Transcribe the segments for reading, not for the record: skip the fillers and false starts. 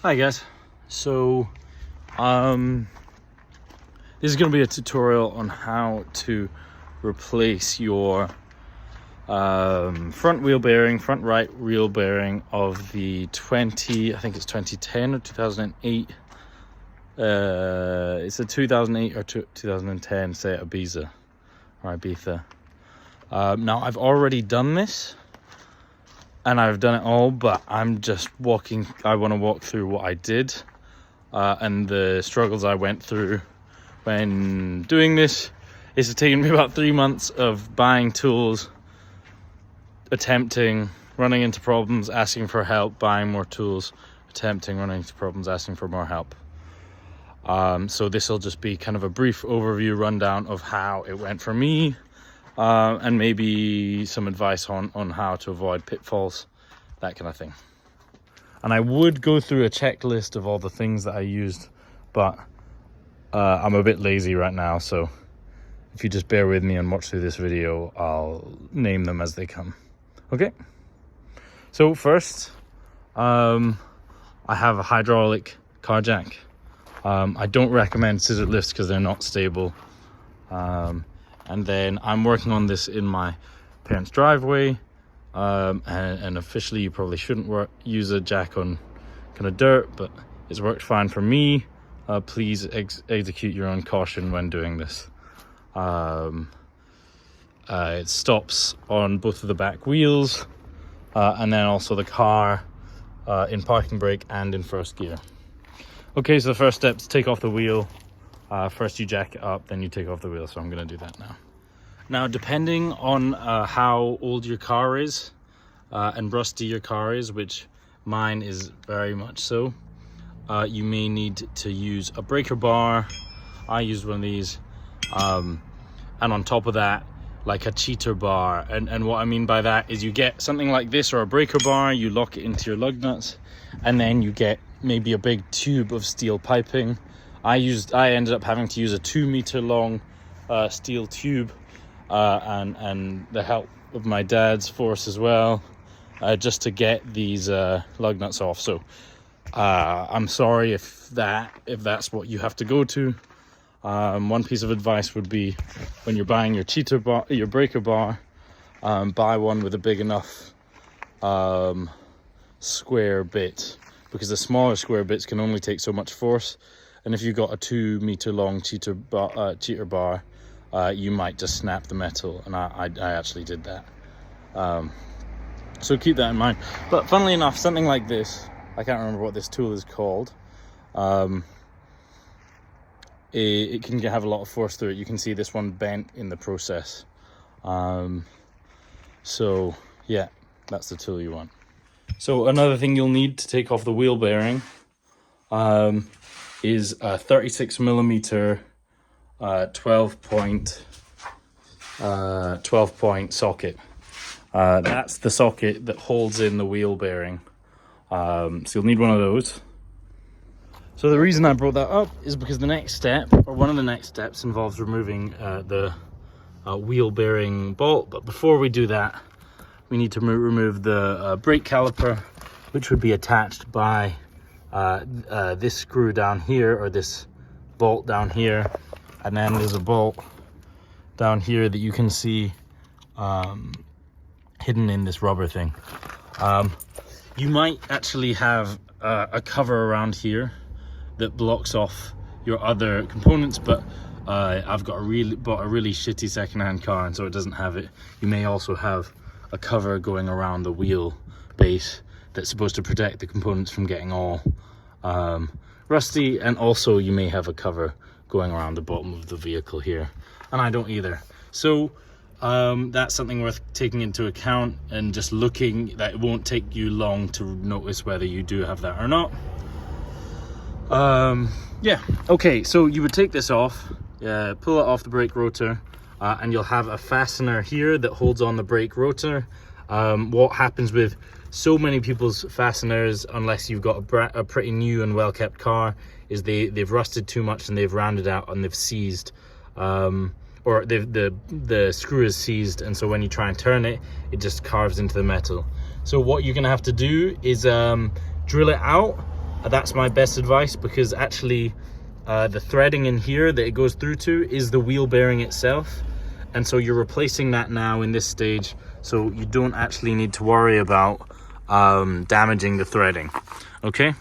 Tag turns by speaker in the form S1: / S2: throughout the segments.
S1: Hi guys, so this is going to be a tutorial on how to replace your front right wheel bearing of the I think it's 2010 or 2008. It's a 2008 or 2010 SEAT Ibiza or Ibiza. Now I've already done this and I've done it all, but I'm just I want to walk through what I did and the struggles I went through when doing this. It's taken me about 3 months of buying tools, attempting, running into problems, asking for help, buying more tools, attempting, running into problems, asking for more help. So this will just be kind of a brief overview rundown of how it went for me, and maybe some advice on how to avoid pitfalls, that kind of thing. And I would go through a checklist of all the things that I used, but I'm a bit lazy right now, so if you just bear with me and watch through this video, I'll name them as they come. Okay, so first, I have a hydraulic car jack. I don't recommend scissor lifts because they're not stable. And then I'm working on this in my parents' driveway, and officially you probably shouldn't use a jack on kind of dirt, but it's worked fine for me. Please execute your own caution when doing this. It stops on both of the back wheels, and then also the car in parking brake and in first gear. Okay, so the first step is take off the wheel. First you jack it up, then you take off the wheel, so I'm going to do that now. Now, depending on how old your car is and rusty your car is, which mine is very much so, you may need to use a breaker bar. I used one of these, and on top of that, like a cheater bar. And what I mean by that is you get something like this or a breaker bar, you lock it into your lug nuts, and then you get maybe a big tube of steel piping. I ended up having to use a 2-meter long steel tube, and the help of my dad's force as well, just to get these lug nuts off. So I'm sorry if that's what you have to go to. One piece of advice would be, when you're buying your breaker bar, buy one with a big enough square bit, because the smaller square bits can only take so much force. And if you've got a 2-meter long cheater bar, you might just snap the metal, and I actually did that. So keep that in mind. But funnily enough, something like this, I can't remember what this tool is called, it can have a lot of force through it. You can see this one bent in the process. So yeah, that's the tool you want. So another thing you'll need to take off the wheel bearing is a 36 millimeter 12 point socket. That's the socket that holds in the wheel bearing. So you'll need one of those. So the reason I brought that up is because the next step, or one of the next steps, involves removing the wheel bearing bolt. But before we do that, we need to remove the brake caliper, which would be attached by this screw down here, or this bolt down here. And then there's a bolt down here that you can see hidden in this rubber thing. You might actually have a cover around here that blocks off your other components, but I've bought a really shitty secondhand car, and so it doesn't have it. You may also have a cover going around the wheel base that's supposed to protect the components from getting all rusty, and also you may have a cover going around the bottom of the vehicle here, and I don't either. So that's something worth taking into account, and just looking that it won't take you long to notice whether you do have that or not. Yeah, okay, so you would take this off, pull it off the brake rotor, and you'll have a fastener here that holds on the brake rotor. What happens with so many people's fasteners, unless you've got a pretty new and well-kept car, is they've rusted too much and they've rounded out and they've seized, or the screw is seized, and so when you try and turn it, it just carves into the metal. So what you're gonna have to do is drill it out that's my best advice, because actually the threading in here that it goes through to is the wheel bearing itself, and so you're replacing that now in this stage, so you don't actually need to worry about damaging the threading. Okay,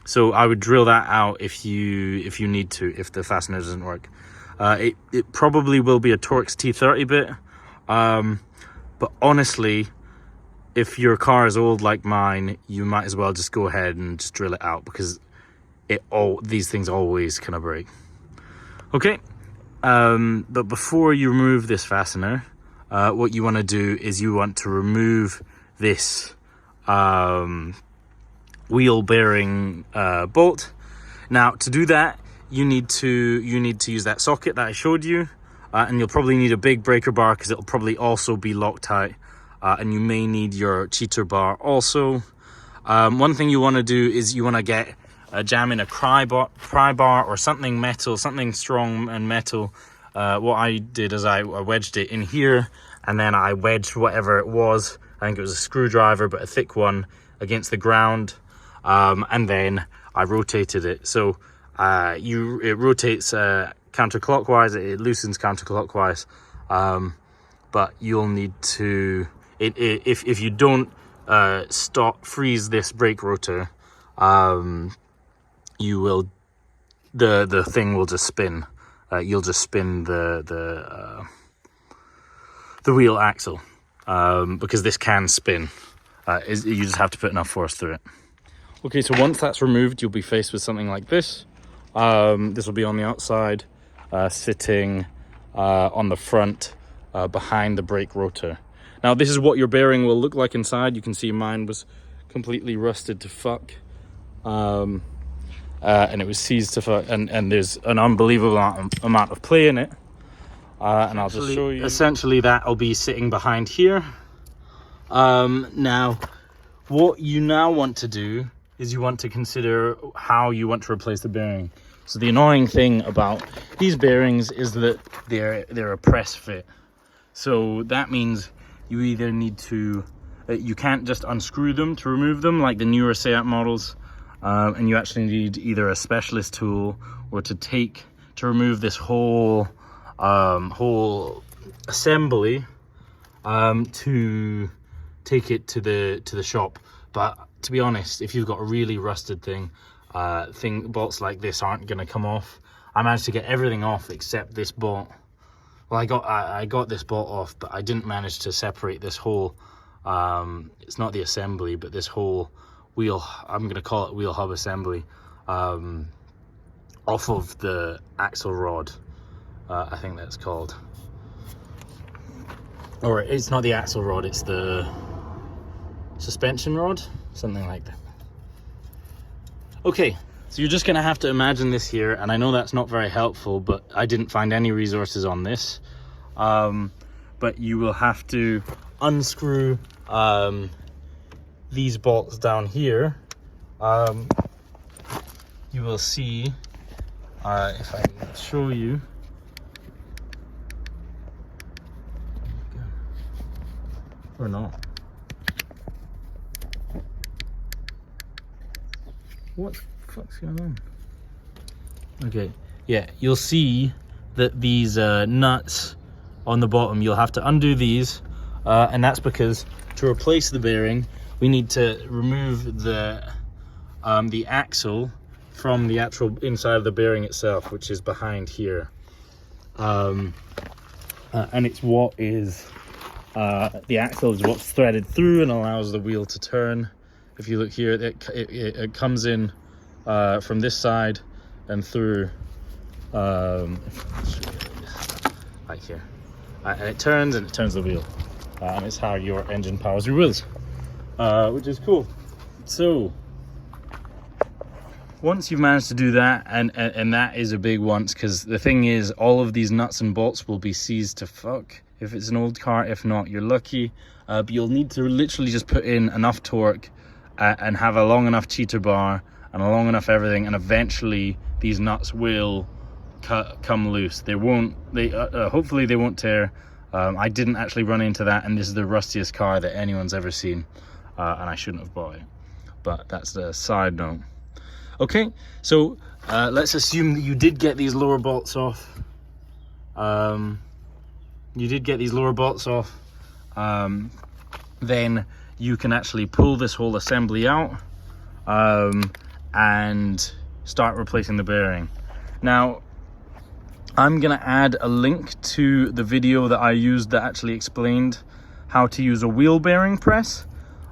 S1: so I would drill that out if you need to, if the fastener doesn't work. It probably will be a Torx T30 bit, but honestly, if your car is old like mine, you might as well just go ahead and just drill it out, because these things always kind of break. Okay, but before you remove this fastener, what you want to do is you want to remove this wheel bearing bolt. Now, to do that, you need to use that socket that I showed you, and you'll probably need a big breaker bar, because it'll probably also be Loctite, and you may need your cheater bar also. One thing you want to do is you want to get jam in a pry bar or something metal, something strong and metal. What I did is I wedged it in here, and then I wedged whatever it was, I think it was a screwdriver, but a thick one, against the ground, and then I rotated it. So it rotates counterclockwise, it loosens counterclockwise, but you'll need to, if you don't freeze this brake rotor, you will, the thing will just spin. You'll just spin the wheel axle, because this can spin. You just have to put enough force through it. Okay, so once that's removed, you'll be faced with something like this. This will be on the outside, sitting on the front, behind the brake rotor. Now, this is what your bearing will look like inside. You can see mine was completely rusted to fuck, and it was seized to fuck, and there's an unbelievable amount of play in it. And I'll just show you. Essentially, that'll be sitting behind here. Now, what you now want to do is you want to consider how you want to replace the bearing. So the annoying thing about these bearings is that they're a press fit. So that means you either need to, you can't just unscrew them to remove them like the newer SEAT models, and you actually need either a specialist tool or to remove this whole assembly, to take it to the shop. But to be honest, if you've got a really rusted thing, bolts like this aren't going to come off. I managed to get everything off except this bolt. Well, I got this bolt off, but I didn't manage to separate this whole, it's not the assembly, but this whole wheel, I'm going to call it wheel hub assembly, off of the axle rod. I think that's called. Or it's not the axle rod, it's the suspension rod, something like that. Okay, so you're just going to have to imagine this here, and I know that's not very helpful, but I didn't find any resources on this. But you will have to unscrew these bolts down here. You will see, if I can show you. Or not. What the fuck's going on? Okay, yeah, you'll see that these nuts on the bottom, you'll have to undo these, and that's because to replace the bearing, we need to remove the axle from the actual inside of the bearing itself, which is behind here. And it's what is, the axle is what's threaded through and allows the wheel to turn. If you look here, it comes in from this side and through, right here. And it turns the wheel. And it's how your engine powers your wheels, which is cool. So, once you've managed to do that, and that is a big once, because the thing is, all of these nuts and bolts will be seized to fuck if it's an old car. If not, you're lucky. But you'll need to literally just put in enough torque and have a long enough cheater bar and a long enough everything, and eventually these nuts will come loose. They won't. Hopefully they won't tear. I didn't actually run into that, and this is the rustiest car that anyone's ever seen, and I shouldn't have bought it. But that's the side note. Okay, so let's assume that you did get these lower bolts off. Then you can actually pull this whole assembly out and start replacing the bearing. Now, I'm gonna add a link to the video that I used that actually explained how to use a wheel bearing press,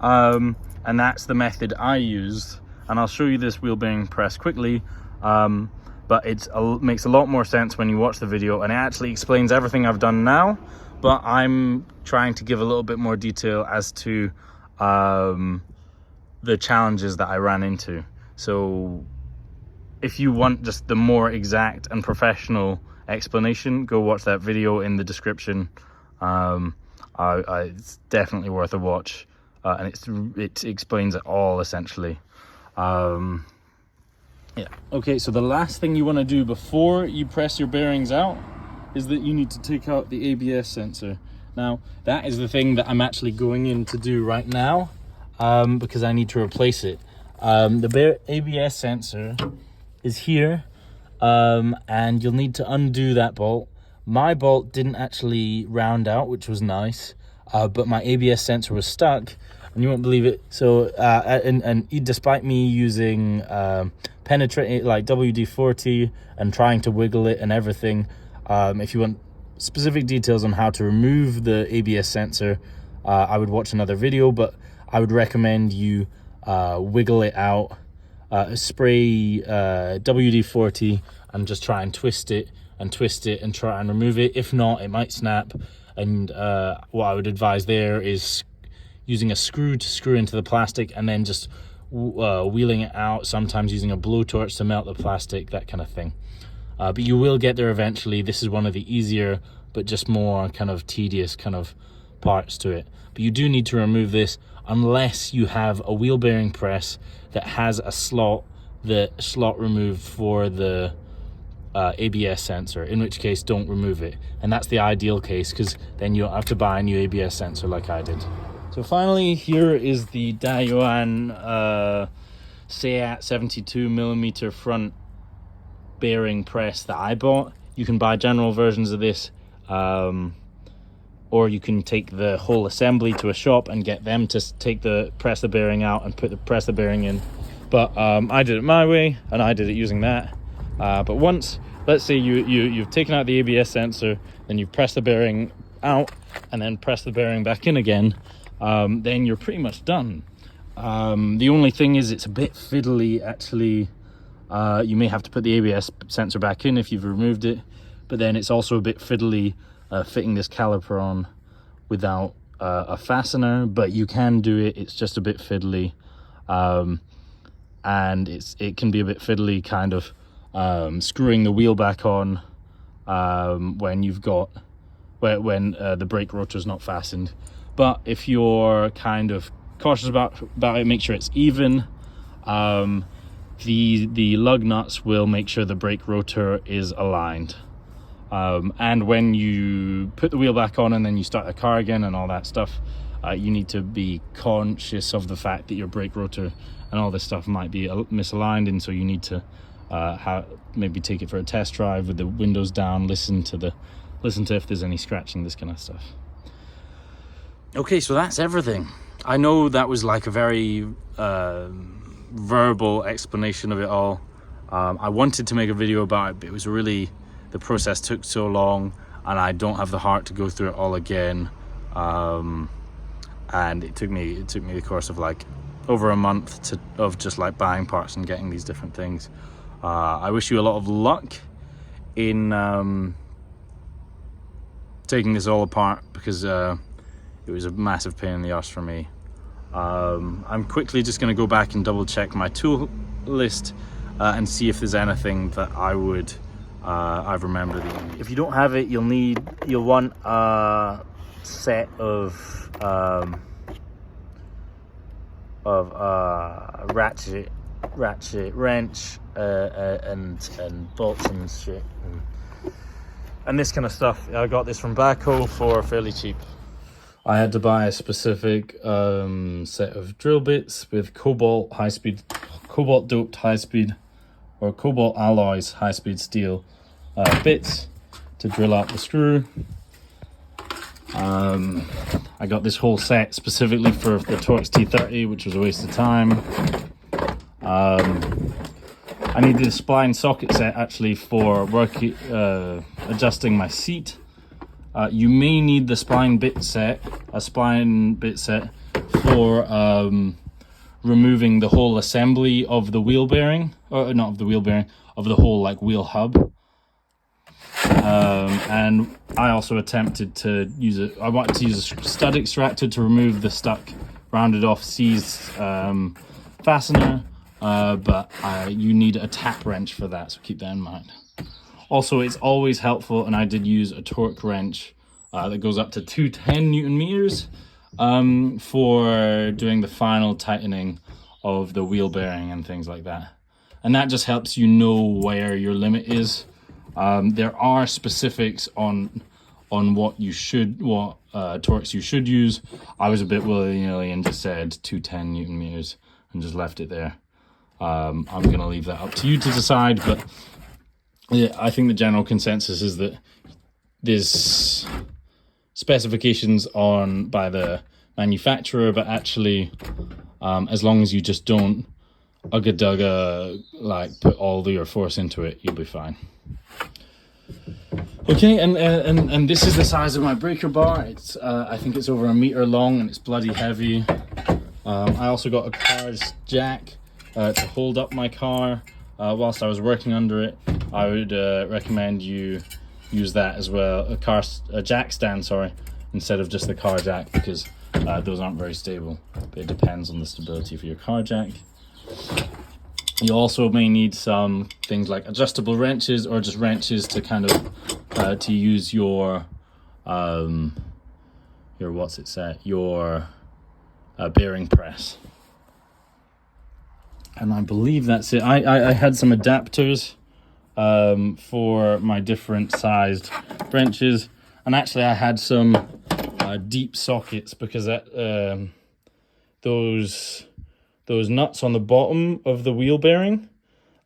S1: and that's the method I used, and I'll show you this wheel bearing press quickly, but it makes a lot more sense when you watch the video, and it actually explains everything I've done now, but I'm trying to give a little bit more detail as to the challenges that I ran into. So if you want just the more exact and professional explanation, go watch that video in the description. It's definitely worth a watch, and it explains it all essentially. Yeah. Okay, so the last thing you want to do before you press your bearings out is that you need to take out the ABS sensor. Now, that is the thing that I'm actually going in to do right now, because I need to replace it. The ABS sensor is here, and you'll need to undo that bolt. My bolt didn't actually round out, which was nice, but my ABS sensor was stuck, and you won't believe it. So, and despite me using penetrating like WD-40 and trying to wiggle it and everything, if you want specific details on how to remove the ABS sensor, I would watch another video, but I would recommend you wiggle it out, spray WD-40 and just try and twist it and try and remove it. If not, it might snap, and what I would advise there is using a screw to screw into the plastic and then just wheeling it out, sometimes using a blowtorch to melt the plastic, that kind of thing. But you will get there eventually. This is one of the easier but just more kind of tedious kind of parts to it. But you do need to remove this unless you have a wheel bearing press that has a slot removed for the ABS sensor, in which case don't remove it. And that's the ideal case, because then you don't have to buy a new ABS sensor like I did. So finally, here is the Dayuan SEAT 72mm front bearing press that I bought. You can buy general versions of this, or you can take the whole assembly to a shop and get them to press the bearing out and press the bearing in. But I did it my way, and I did it using that. But once, let's say you've taken out the ABS sensor, then you've pressed the bearing out and then press the bearing back in again, then you're pretty much done. The only thing is it's a bit fiddly actually. You may have to put the ABS sensor back in if you've removed it, but then it's also a bit fiddly fitting this caliper on without a fastener, but you can do it. It's just a bit fiddly, and it can be a bit fiddly kind of screwing the wheel back on when the brake rotor is not fastened. But if you're kind of cautious about it, make sure it's even. The lug nuts will make sure the brake rotor is aligned. And when you put the wheel back on and then you start the car again and all that stuff, you need to be conscious of the fact that your brake rotor and all this stuff might be misaligned, and so you need to maybe take it for a test drive with the windows down, listen to if there's any scratching, this kind of stuff. Okay, so that's everything. I know that was like a very verbal explanation of it all. I wanted to make a video about it, but it was really, the process took so long, and I don't have the heart to go through it all again. And it took me the course of like over a month of just like buying parts and getting these different things. I wish you a lot of luck in taking this all apart, because it was a massive pain in the arse for me. I'm quickly just going to go back and double check my tool list and see if there's anything that I've remembered. If you don't have it, you'll want a set of ratchet wrench and bolts and shit and this kind of stuff. I got this from Baco for fairly cheap. I had to buy a specific set of drill bits with high-speed cobalt doped high-speed or cobalt alloys high-speed steel bits to drill out the screw. I got this whole set specifically for the Torx T30, which was a waste of time. I needed a spline socket set actually for adjusting my seat. You may need the spline bit set, for removing the whole assembly of the wheel bearing, or not of the wheel bearing, of the whole like wheel hub. And I also attempted to use it. I wanted to use a stud extractor to remove the stuck rounded off seized fastener, but you need a tap wrench for that, so keep that in mind. Also, it's always helpful, and I did use a torque wrench that goes up to 210 Newton meters for doing the final tightening of the wheel bearing and things like that. And that just helps you know where your limit is. There are specifics on what torques you should use. I was a bit willy-nilly and just said 210 Newton meters and just left it there. I'm going to leave that up to you to decide, but yeah, I think the general consensus is that there's specifications by the manufacturer, but actually, as long as you just don't ugga-dugga, like put all your force into it, you'll be fine. Okay, and this is the size of my breaker bar. It's I think it's over 1 meter long and it's bloody heavy. I also got a car's jack to hold up my car whilst I was working under it. I would recommend you use that as well, a jack stand, sorry, instead of just the car jack, because those aren't very stable, but it depends on the stability for your car jack. You also may need some things like adjustable wrenches, or just wrenches to kind of to use your bearing press. And I believe that's it. I had some adapters for my different sized wrenches, and actually I had some deep sockets, because that those nuts on the bottom of the wheel bearing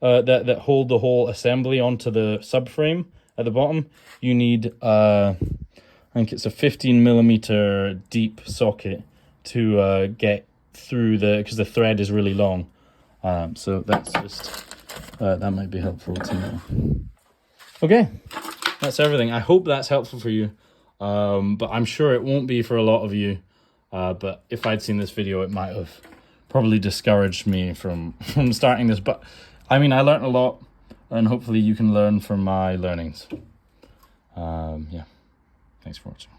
S1: that hold the whole assembly onto the subframe at the bottom, you need I think it's a 15 millimeter deep socket to get through because the thread is really long. So that's just that might be helpful to know. Okay, that's everything. I hope that's helpful for you, but I'm sure it won't be for a lot of you. But if I'd seen this video, it might have probably discouraged me from starting this. But I mean, I learned a lot, and hopefully you can learn from my learnings. Yeah, thanks for watching.